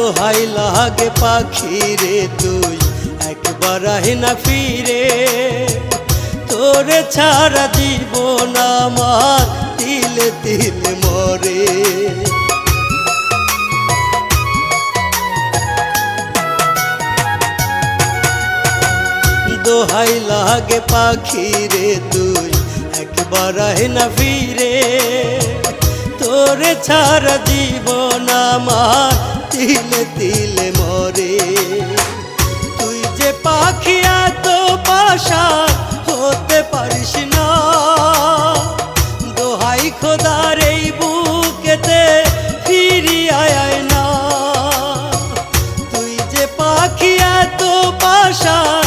দোহাই লাগে পাখি রে তুই একবার আহে না ফিরে, তোরে ছাড়া জীবন আমার তিলে তিলে মরে। দোহাই লাগে পাখি রে তুই একবার আহে না ফিরে, তোরে ছাড়া জীবন আমার তিলে তিলে মরে। তুই যে পাখি এত পাশান হতে পারিস না, দোহাই খোদার এই বুকেতে ফিরি আয় না। তুই যে পাখি এত পাশান